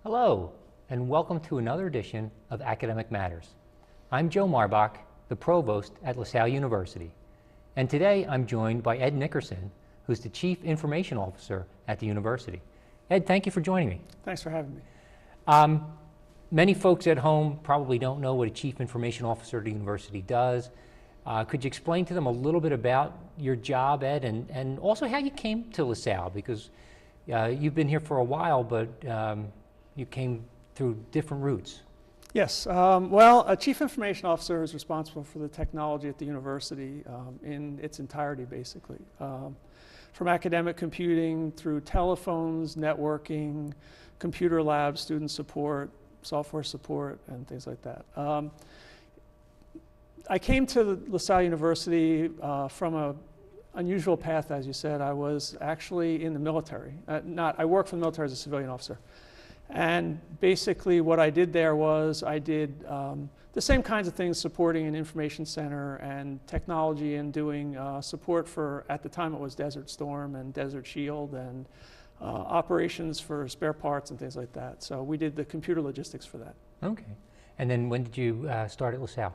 Hello, and welcome to another edition of Academic Matters. I'm Joe Marbach, the Provost at LaSalle University, and today I'm joined by Ed Nickerson, who's the Chief Information Officer at the university. Ed, thank you for joining me. Thanks for having me. Many folks at home probably don't know what a Chief Information Officer at a university does. Could you explain to them a little bit about your job, Ed, and also how you came to LaSalle? Because you've been here for a while, but you came through different routes. Yes, well, a Chief Information Officer is responsible for the technology at the university in its entirety, basically. From academic computing through telephones, networking, computer labs, student support, software support, and things like that. I came to LaSalle University from an unusual path, as you said. I was actually in the military. I worked for the military as a civilian officer. And basically what I did there was I did the same kinds of things, supporting an information center and technology and doing support for, at the time it was Desert Storm and Desert Shield, and operations for spare parts and things like that. So we did the computer logistics for that. Okay. And then when did you start at LaSalle?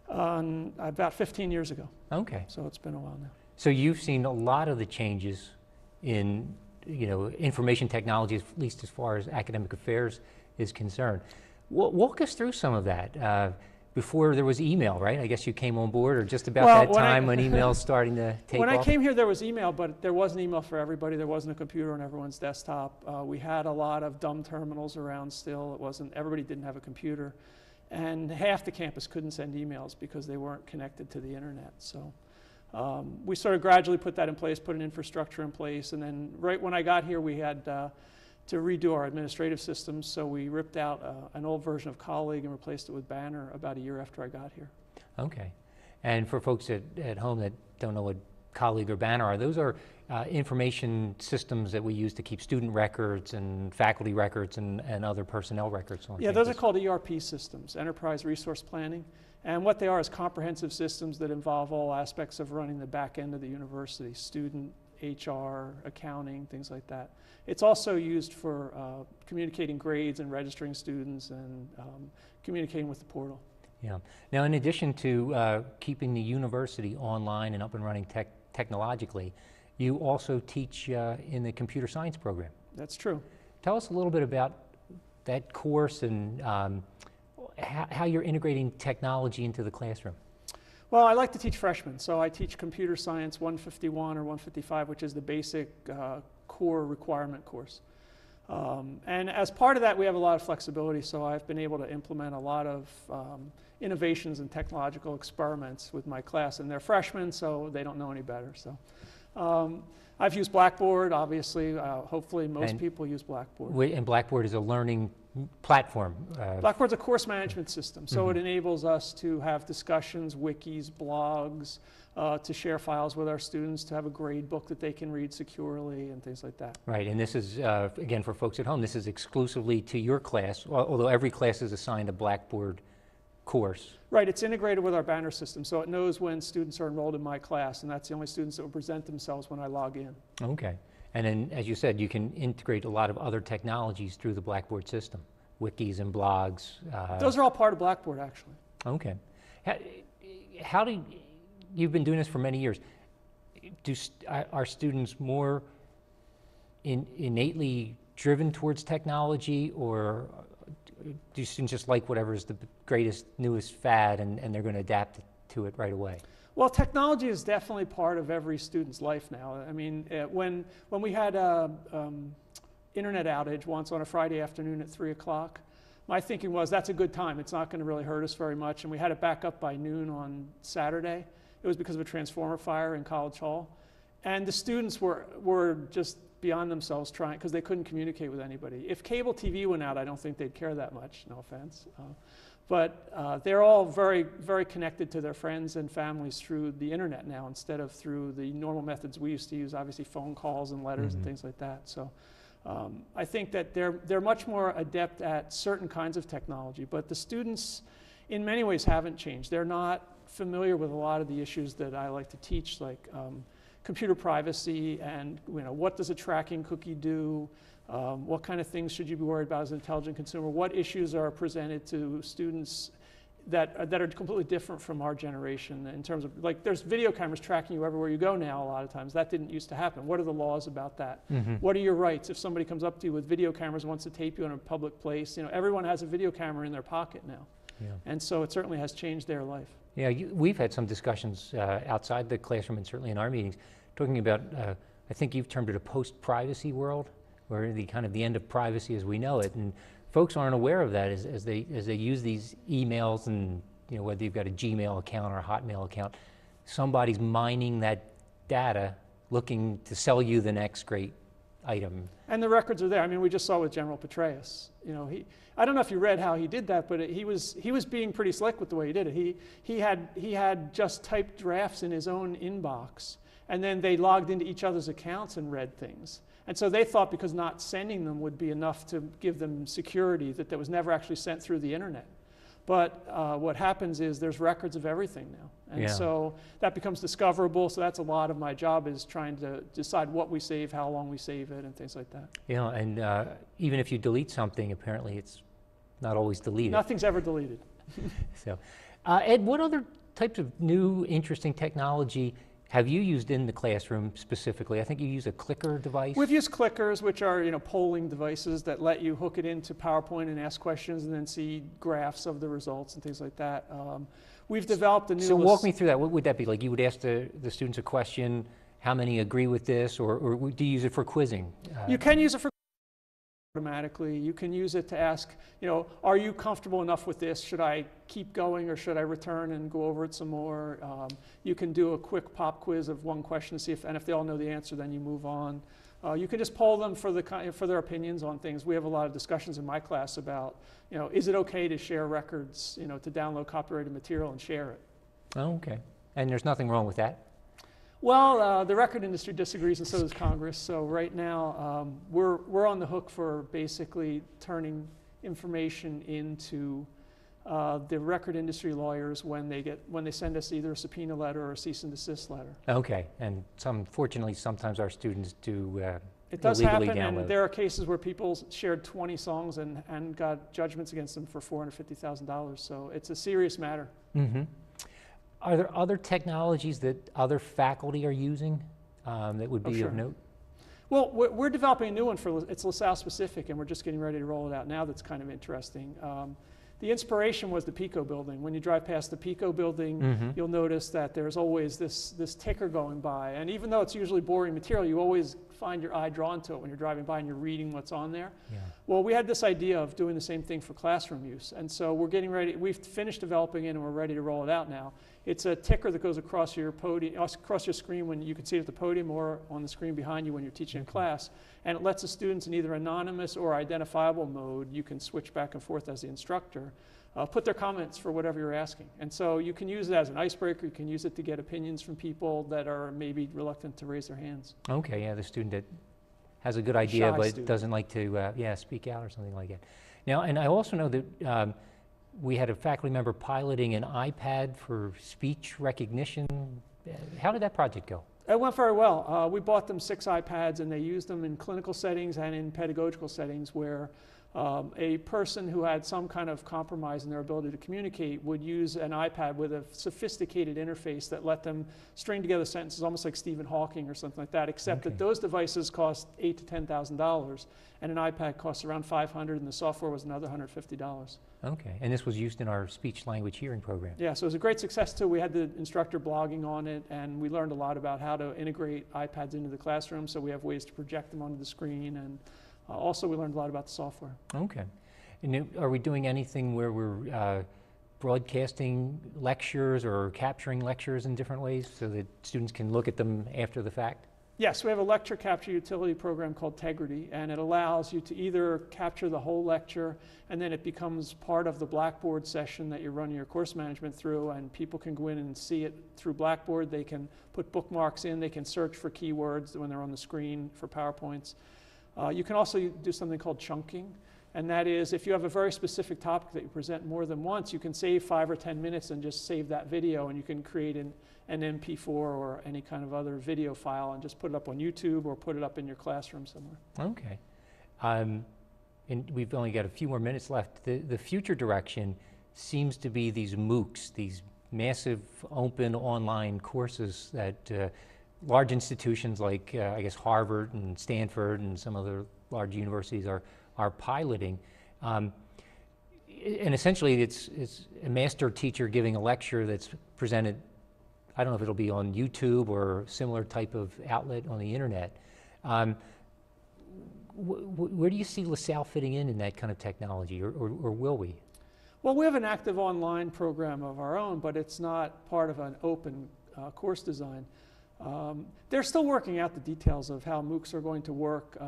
About 15 years ago. Okay. So it's been a while now. So you've seen a lot of the changes in information technology, at least as far as academic affairs is concerned. Walk us through some of that. Before there was email, right? I guess you came on board, or just about that time when email's starting to take off? When I came here, there was email, but there wasn't email for everybody. There wasn't a computer on everyone's desktop. We had a lot of dumb terminals around still. Everybody didn't have a computer. And half the campus couldn't send emails because they weren't connected to the internet. So we sort of gradually put that in place, put an infrastructure in place, and then right when I got here, we had to redo our administrative systems, so we ripped out an old version of Colleague and replaced it with Banner about a year after I got here. Okay. And for folks at home that don't know what Colleague or Banner are, those are information systems that we use to keep student records and faculty records and other personnel records on Yeah, campus. those are called ERP systems, Enterprise Resource Planning. And what they are is comprehensive systems that involve all aspects of running the back end of the university, student, HR, accounting, things like that. It's also used for communicating grades and registering students and communicating with the portal. Yeah. Now, in addition to keeping the university online and up and running technologically, you also teach in the computer science program. That's true. Tell us a little bit about that course and how you're integrating technology into the classroom. Well, I like to teach freshmen, so I teach Computer Science 151 or 155, which is the basic core requirement course. And as part of that, we have a lot of flexibility, so I've been able to implement a lot of innovations and technological experiments with my class. And they're freshmen, so they don't know any better. So I've used Blackboard, obviously. Hopefully most people use Blackboard. And Blackboard is a learning platform. Blackboard's a course management system, so it enables us to have discussions, wikis, blogs, to share files with our students, to have a grade book that they can read securely and things like that. Right, and this is, again, for folks at home, this is exclusively to your class, although every class is assigned a Blackboard course. Right, it's integrated with our Banner system, so it knows when students are enrolled in my class, and that's the only students that will present themselves when I log in. Okay, and then, as you said, you can integrate a lot of other technologies through the Blackboard system, wikis and blogs. Those are all part of Blackboard, actually. Okay. How do you've been doing this for many years. Are students more innately driven towards technology, or do students just like whatever is the greatest, newest fad and they're going to adapt to it right away? Well, technology is definitely part of every student's life now. I mean, when we had an internet outage once on a Friday afternoon at 3 o'clock, my thinking was that's a good time. It's not going to really hurt us very much. And we had it back up by noon on Saturday. It was because of a transformer fire in College Hall. And the students were just beyond themselves trying, because they couldn't communicate with anybody. If cable TV went out, I don't think they'd care that much, no offense. But they're all very, very connected to their friends and families through the internet now, instead of through the normal methods we used to use, obviously phone calls and letters and things like that. So I think that they're much more adept at certain kinds of technology, but the students in many ways haven't changed. They're not familiar with a lot of the issues that I like to teach, like computer privacy and what does a tracking cookie do, What kind of things should you be worried about as an intelligent consumer? What issues are presented to students that are completely different from our generation in terms of, like, there's video cameras tracking you everywhere you go now a lot of times. That didn't used to happen. What are the laws about that? What are your rights if somebody comes up to you with video cameras and wants to tape you in a public place? You know, everyone has a video camera in their pocket now. Yeah. And so it certainly has changed their life. Yeah, we've had some discussions outside the classroom and certainly in our meetings talking about, I think you've termed it a post-privacy world, where the kind of the end of privacy as we know it. And folks aren't aware of that as they use these emails, and you know, whether you've got a Gmail account or a Hotmail account, somebody's mining that data looking to sell you the next great item. And the records are there. I mean, we just saw with General Petraeus. You know, I don't know if you read how he did that, but he was being pretty slick with the way he did it. He had just typed drafts in his own inbox, and then they logged into each other's accounts and read things. And so they thought because not sending them would be enough to give them security, that was never actually sent through the internet. But what happens is there's records of everything now. And so that becomes discoverable. So that's a lot of my job, is trying to decide what we save, how long we save it, and things like that. Yeah, and even if you delete something, apparently it's not always deleted. Nothing's ever deleted. So, Ed, what other types of new, interesting technology have you used in the classroom specifically? I think you use a clicker device. We've used clickers, which are, you know, polling devices that let you hook it into PowerPoint and ask questions and then see graphs of the results and things like that. We've developed a new... So walk me through that. What would that be? Like, you would ask the students a question, how many agree with this, or do you use it for quizzing? You can use it for automatically. You can use it to ask, you know, are you comfortable enough with this? Should I keep going, or should I return and go over it some more? You can do a quick pop quiz of one question to see if they all know the answer, then you move on. You can just poll them for their opinions on things. We have a lot of discussions in my class about, you know, is it okay to share records, you know, to download copyrighted material and share it? Oh, okay. And there's nothing wrong with that? Well, the record industry disagrees, and so does Congress. So right now, we're on the hook for basically turning information into the record industry lawyers when they send us either a subpoena letter or a cease and desist letter. Okay, and fortunately, sometimes our students do it does illegally happen, download. and there are cases where people shared 20 songs and got judgments against them for $450,000. So it's a serious matter. Mm-hmm. Are there other technologies that other faculty are using that would be of note? Well, we're developing a new one it's LaSalle specific, and we're just getting ready to roll it out now. That's kind of interesting. The inspiration was the Pico building. When you drive past the Pico building, you'll notice that there's always this ticker going by. And even though it's usually boring material, you always find your eye drawn to it when you're driving by and you're reading what's on there. Yeah. Well, we had this idea of doing the same thing for classroom use. And so we're getting ready. We've finished developing it, and we're ready to roll it out now. It's a ticker that goes across your podium, across your screen when you can see it at the podium, or on the screen behind you when you're teaching a class. And it lets the students in either anonymous or identifiable mode, you can switch back and forth as the instructor, put their comments for whatever you're asking. And so you can use it as an icebreaker. You can use it to get opinions from people that are maybe reluctant to raise their hands. Okay, yeah, the student that has a good idea but doesn't like to speak out or something like that. Now, and I also know that we had a faculty member piloting an iPad for speech recognition. How did that project go? It went very well. We bought them 6 iPads, and they used them in clinical settings and in pedagogical settings where a person who had some kind of compromise in their ability to communicate would use an iPad with a sophisticated interface that let them string together sentences almost like Stephen Hawking or something like that, except that those devices cost $8,000 to $10,000, and an iPad costs around $500, and the software was another $150. Okay, and this was used in our speech language hearing program. Yeah, so it was a great success too. We had the instructor blogging on it, and we learned a lot about how to integrate iPads into the classroom, so we have ways to project them onto the screen, and also we learned a lot about the software. Okay, and are we doing anything where we're broadcasting lectures or capturing lectures in different ways so that students can look at them after the fact? Yes, we have a lecture capture utility program called Tegrity, and it allows you to either capture the whole lecture, and then it becomes part of the Blackboard session that you're running your course management through, and people can go in and see it through Blackboard. They can put bookmarks in, they can search for keywords when they're on the screen for PowerPoints. You can also do something called chunking, and that is if you have a very specific topic that you present more than once, you can save 5 or 10 minutes and just save that video, and you can create an MP4 or any kind of other video file and just put it up on YouTube or put it up in your classroom somewhere. Okay. And we've only got a few more minutes left. The future direction seems to be these MOOCs, these massive open online courses that large institutions like I guess Harvard and Stanford and some other large universities are piloting. And essentially it's a master teacher giving a lecture that's presented, I don't know if it'll be on YouTube or similar type of outlet on the internet. Where do you see LaSalle fitting in that kind of technology, or will we? Well, we have an active online program of our own, but it's not part of an open course design. They're still working out the details of how MOOCs are going to work.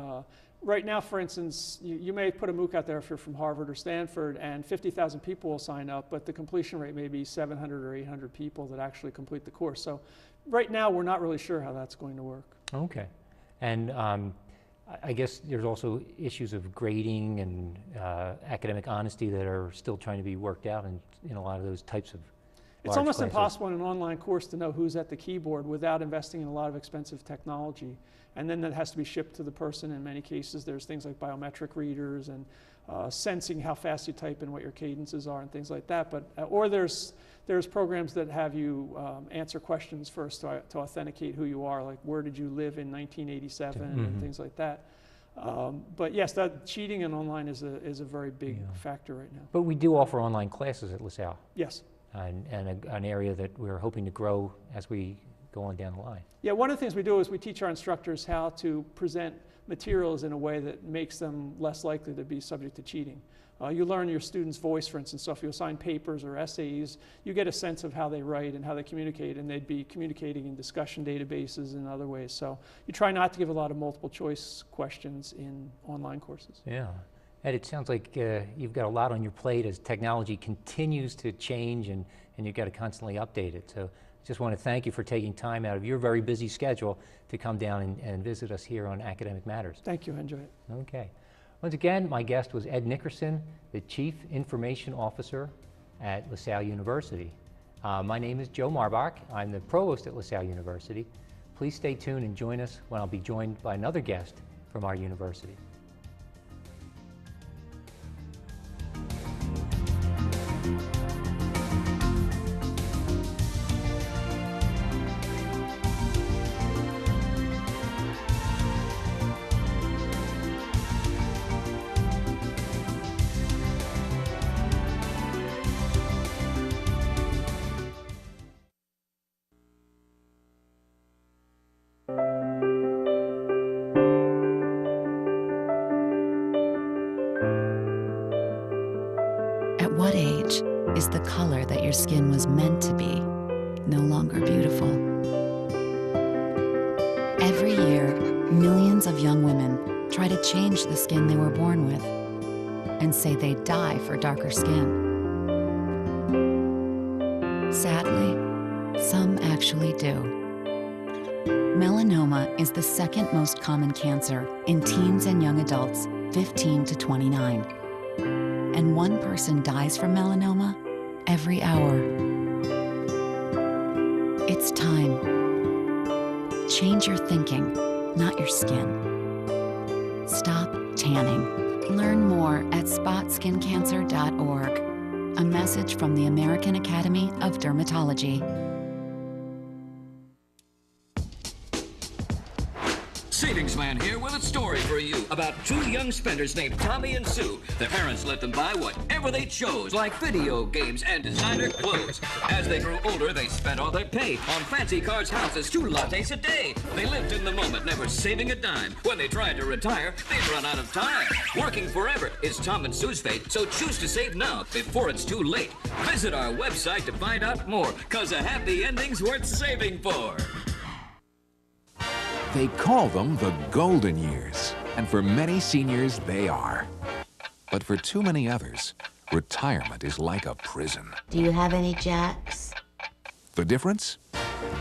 Right now, for instance, you may put a MOOC out there if you're from Harvard or Stanford, and 50,000 people will sign up, but the completion rate may be 700 or 800 people that actually complete the course. So right now, we're not really sure how that's going to work. Okay. And I guess there's also issues of grading and academic honesty that are still trying to be worked out in a lot of those types of It's almost classes. impossible in an online course to know who's at the keyboard without investing in a lot of expensive technology. And then that has to be shipped to the person. In many cases, there's things like biometric readers and sensing how fast you type and what your cadences are and things like that. But or there's programs that have you answer questions first to authenticate who you are, like where did you live in 1987 and things like that. But yes, that cheating in online is a very big factor right now. But we do offer online classes at LaSalle. Yes. And an area that we're hoping to grow as we go on down the line. Yeah, one of the things we do is we teach our instructors how to present materials in a way that makes them less likely to be subject to cheating. You learn your students' voice, for instance, so if you assign papers or essays, you get a sense of how they write and how they communicate, and they'd be communicating in discussion databases and other ways. So you try not to give a lot of multiple choice questions in online courses. Yeah. Ed, it sounds like you've got a lot on your plate as technology continues to change and you've got to constantly update it. So I just want to thank you for taking time out of your very busy schedule to come down and visit us here on Academic Matters. Thank you, I enjoy it. Okay. Once again, my guest was Ed Nickerson, the Chief Information Officer at LaSalle University. My name is Joe Marbach. I'm the Provost at LaSalle University. Please stay tuned and join us when I'll be joined by another guest from our university. At what age is the color that your skin was meant to be no longer beautiful? Every year, millions of young women try to change the skin they were born with and say they die for darker skin. Sadly, some actually do. Melanoma is the second most common cancer in teens and young adults 15 to 29. And one person dies from melanoma every hour. It's time. Change your thinking, not your skin. Stop tanning. Learn more at spotskincancer.org. A message from the American Academy of Dermatology. Savings Man here with a story for you about two young spenders named Tommy and Sue. Their parents let them buy whatever they chose, like video games and designer clothes. As they grew older, they spent all their pay on fancy cars, houses, 2 lattes a day. They lived in the moment, never saving a dime. When they tried to retire, they'd run out of time. Working forever is Tom and Sue's fate, so choose to save now before it's too late. Visit our website to find out more, 'cause a happy ending's worth saving for. They call them the golden years, and for many seniors, they are. But for too many others, retirement is like a prison. Do you have any jacks? The difference?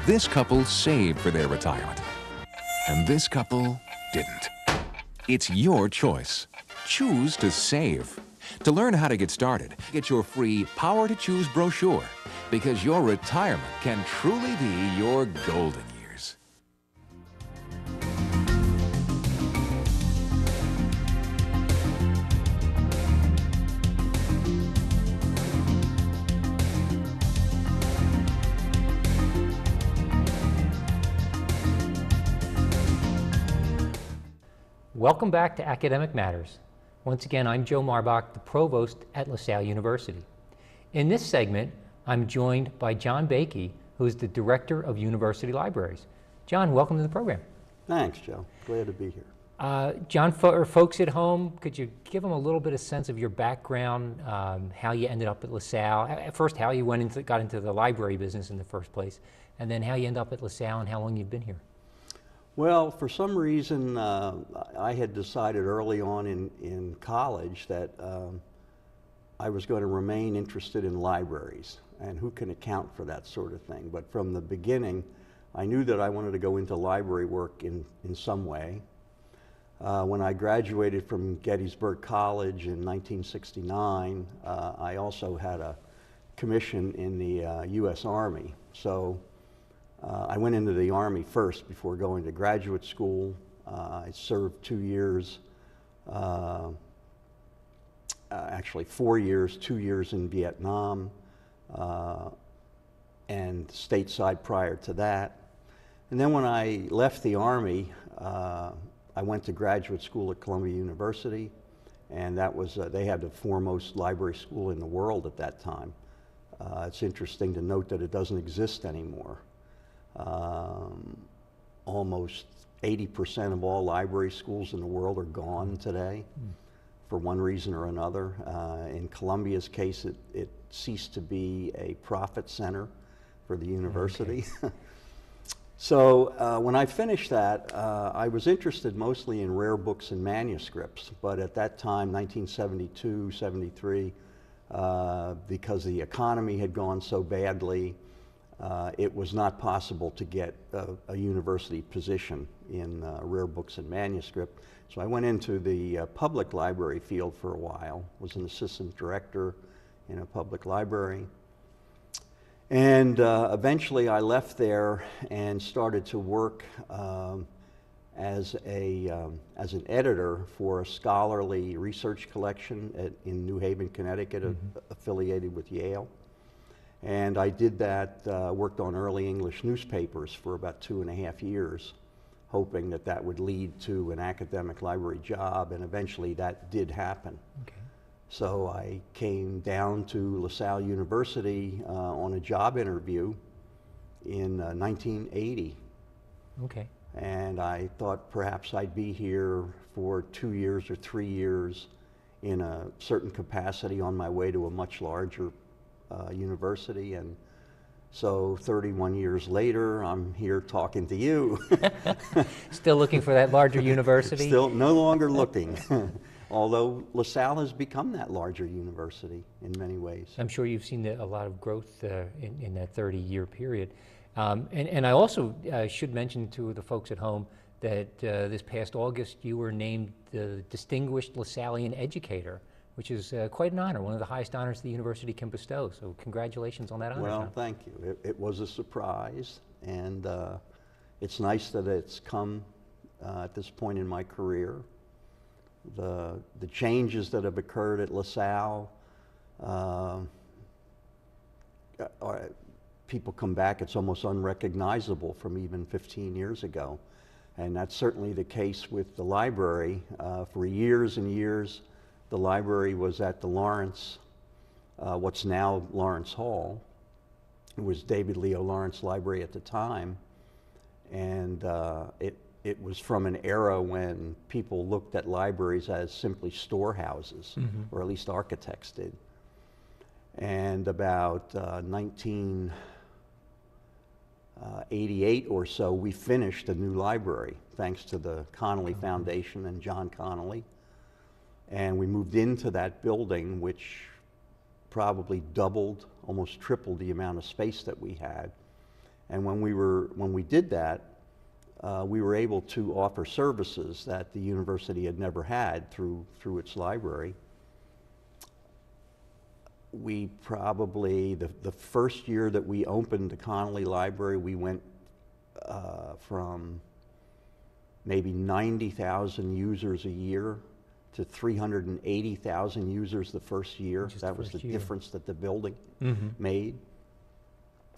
This couple saved for their retirement, and this couple didn't. It's your choice. Choose to save. To learn how to get started, get your free Power to Choose brochure, because your retirement can truly be your golden years. Welcome back to Academic Matters. Once again, I'm Joe Marbach, the Provost at LaSalle University. In this segment, I'm joined by John Baky, who is the Director of University Libraries. John, welcome to the program. Thanks, Joe. Glad to be here. John, for folks at home, could you give them a little bit of sense of your background, how you ended up at LaSalle? First, how you got into the library business in the first place, and then how you ended up at LaSalle and how long you've been here. Well, for some reason, I had decided early on in college that I was going to remain interested in libraries, and who can account for that sort of thing. But from the beginning, I knew that I wanted to go into library work in some way. When I graduated from Gettysburg College in 1969, I also had a commission in the U.S. Army. So I went into the Army first before going to graduate school. I served 2 years, actually 4 years, 2 years in Vietnam, and stateside prior to that. And then when I left the Army, I went to graduate school at Columbia University, and that was, they had the foremost library school in the world at that time. It's interesting to note that it doesn't exist anymore. Almost 80% of all library schools in the world are gone today for one reason or another. In Columbia's case, it ceased to be a profit center for the university. Okay. So when I finished that, I was interested mostly in rare books and manuscripts, but at that time, 1972, 73, because the economy had gone so badly, it was not possible to get a university position in rare books and manuscript. So I went into the public library field for a while, was an assistant director in a public library. And eventually I left there and started to work as an editor for a scholarly research collection in New Haven, Connecticut, affiliated with Yale. And I did that, worked on early English newspapers for about 2.5 years, hoping that that would lead to an academic library job, and eventually that did happen. Okay. So I came down to LaSalle University on a job interview in 1980. Okay. And I thought perhaps I'd be here for 2 years or 3 years in a certain capacity on my way to a much larger university. And so 31 years later, I'm here talking to you. Still looking for that larger university? Still no longer looking. Although LaSalle has become that larger university in many ways. I'm sure you've seen a lot of growth in that 30-year period. And I also should mention to the folks at home that this past August you were named the Distinguished LaSallian Educator, which is quite an honor, one of the highest honors the university can bestow. So congratulations on that honor. Well, thank you. It was a surprise, and it's nice that it's come at this point in my career. The changes that have occurred at LaSalle, people come back, it's almost unrecognizable from even 15 years ago. And that's certainly the case with the library. For years and years, the library was at the Lawrence, what's now Lawrence Hall. It was David Leo Lawrence Library at the time. And it was from an era when people looked at libraries as simply storehouses, or at least architects did. And about 1988 or so, we finished a new library, thanks to the Connelly Foundation and John Connelly. And we moved into that building, which probably doubled, almost tripled the amount of space that we had. And when we did that, we were able to offer services that the university had never had through its library. We probably, the first year that we opened the Connelly Library, we went from maybe 90,000 users a year to 380,000 users the first year. That was the difference that the building made.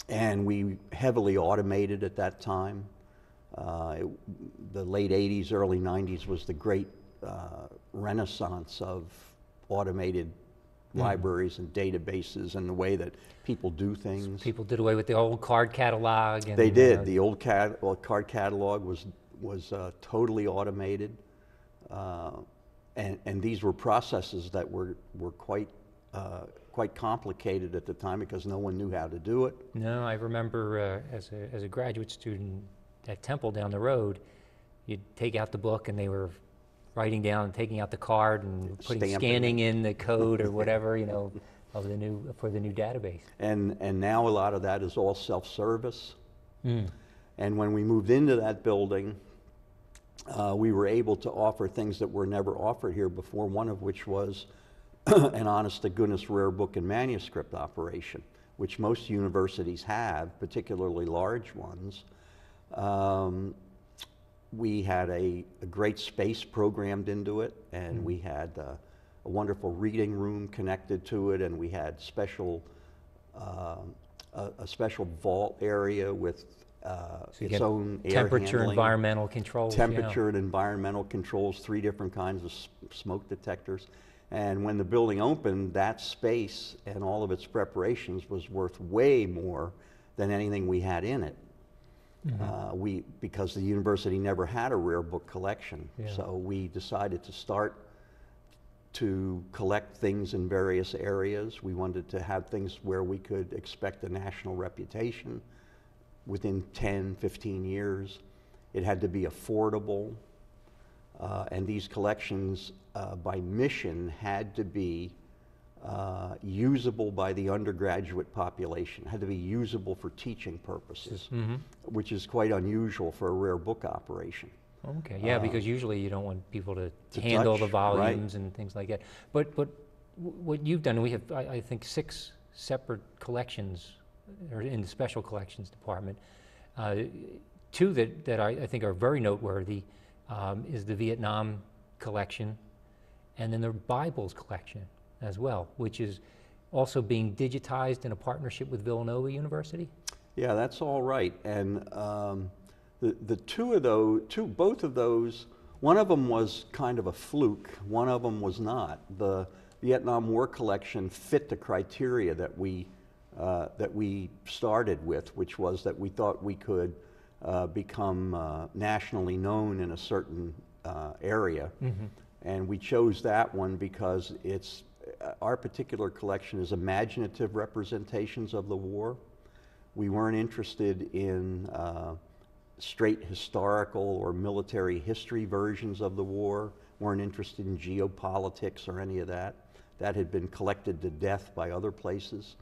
And we heavily automated at that time. The late 80s, early 90s was the great renaissance of automated libraries and databases and the way that people do things. People did away with the old card catalog. And, They did. The old card catalog was totally automated, and these were processes that were quite complicated at the time because no one knew how to do it. No, I remember as a graduate student at Temple down the road, you'd take out the book and they were writing down and taking out the card and scanning in the code or whatever, you know, of the new database. And now a lot of that is all self-service. And when we moved into that building, we were able to offer things that were never offered here before, one of which was an honest-to-goodness rare book and manuscript operation, which most universities have, particularly large ones. We had a great space programmed into it, and we had a wonderful reading room connected to it, and we had a special vault area with its own air temperature, handling, environmental controls. temperature and environmental controls, 3 different kinds of smoke detectors. And when the building opened, that space and all of its preparations was worth way more than anything we had in it. Because the university never had a rare book collection. So we decided to start to collect things in various areas. We wanted to have things where we could expect a national reputation within 10, 15 years. It had to be affordable. And these collections, by mission, had to be usable by the undergraduate population, had to be usable for teaching purposes, which is quite unusual for a rare book operation. Okay, yeah, because usually you don't want people to handle the volumes and things like that. But what you've done, we have, I think, 6 separate collections or in the special collections department. 2 that I think are very noteworthy is the Vietnam collection and then the Bibles collection as well, which is also being digitized in a partnership with Villanova University? Yeah, that's all right. And both of those, one of them was kind of a fluke, one of them was not. The Vietnam War collection fit the criteria that we started with, which was that we thought we could become nationally known in a certain area. And we chose that one because our particular collection is imaginative representations of the war. We weren't interested in straight historical or military history versions of the war, weren't interested in geopolitics or any of that. That had been collected to death by other places.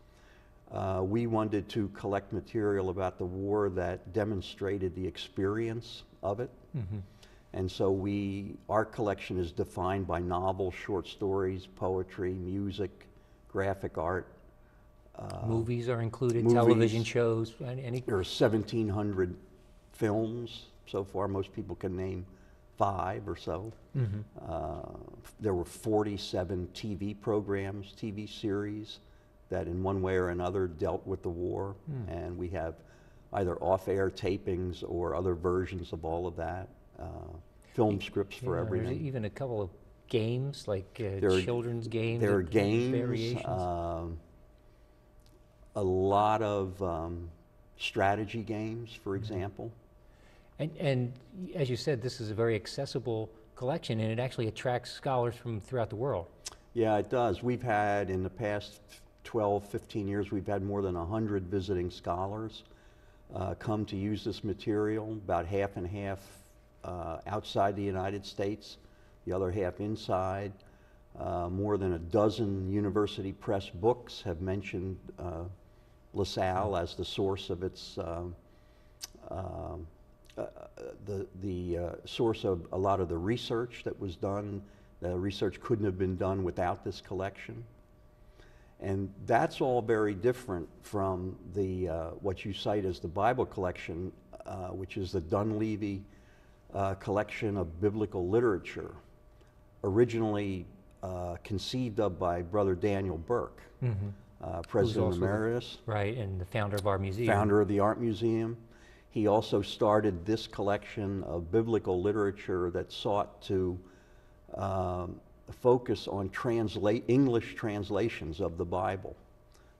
We wanted to collect material about the war that demonstrated the experience of it. And so our collection is defined by novels, short stories, poetry, music, graphic art. Movies are included, television shows, any? There are 1,700 films so far. Most people can name 5 or so. There were 47 TV programs, TV series that in one way or another dealt with the war. And we have either off-air tapings or other versions of all of that. Film scripts for everything. There's even a couple of games, like children's games. There are games, variations. a lot of strategy games, for example. And as you said, this is a very accessible collection, and it actually attracts scholars from throughout the world. Yeah, it does. We've had, in the past 12, 15 years, we've had more than 100 visiting scholars come to use this material, about half and half outside the United States, the other half inside. More than a dozen university press books have mentioned LaSalle as the source of its, source of a lot of the research that was done. The research couldn't have been done without this collection. And that's all very different from the what you cite as the Bible collection, which is the Dunleavy collection of biblical literature, originally conceived of by Brother Daniel Burke, President Emeritus. Right, and the founder of our museum. Founder of the Art Museum. He also started this collection of biblical literature that sought to focus on English translations of the Bible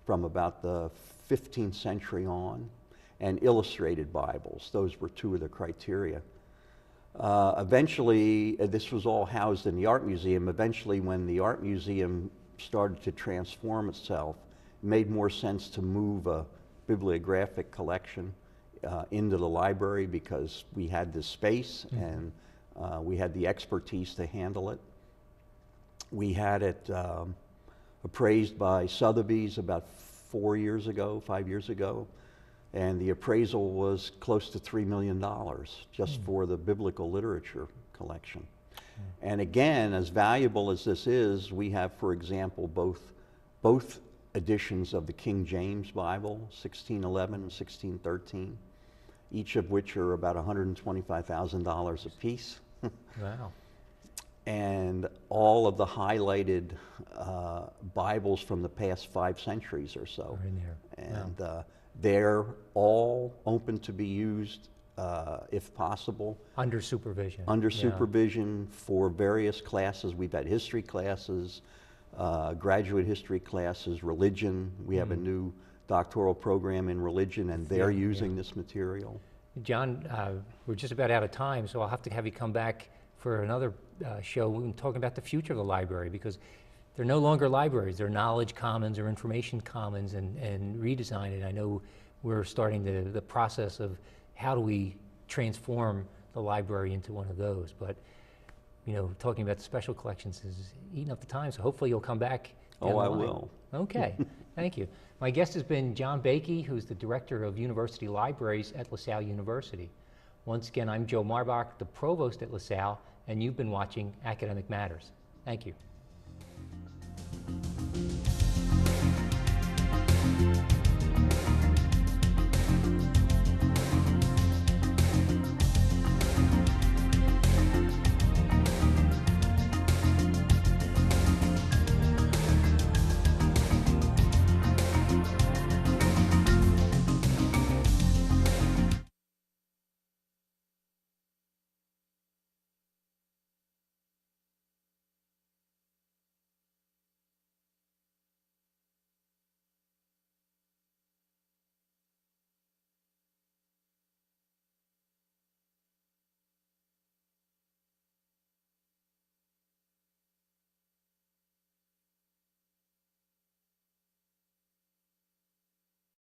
from about the 15th century on, and illustrated Bibles. Those were two of the criteria. Eventually, this was all housed in the Art Museum. Eventually, when the Art Museum started to transform itself, it made more sense to move a bibliographic collection into the library because we had the space and we had the expertise to handle it. We had it appraised by Sotheby's about 5 years ago, and the appraisal was close to $3 million just for the biblical literature collection. And again, as valuable as this is, we have, for example, both editions of the King James Bible, 1611 and 1613, each of which are about $125,000 a piece. Wow. And all of the highlighted Bibles from the past 5 centuries or so. Are in there. And Wow. they're all open to be used, if possible. Under supervision. Under Yeah. supervision for various classes. We've had history classes, graduate history classes, religion. We have a new doctoral program in religion, and they're using this material. John, we're just about out of time, so I'll have to have you come back for another show and talking about the future of the library, because they're no longer libraries. They're knowledge commons or information commons, and redesign it. I know we're starting the process of how do we transform the library into one of those, but you know, talking about the special collections is eating up the time, so hopefully you'll come back. Oh, I will. Okay, thank you. My guest has been John Baky, who's the Director of University Libraries at LaSalle University. Once again, I'm Joe Marbach, the Provost at LaSalle, and you've been watching Academic Matters. Thank you.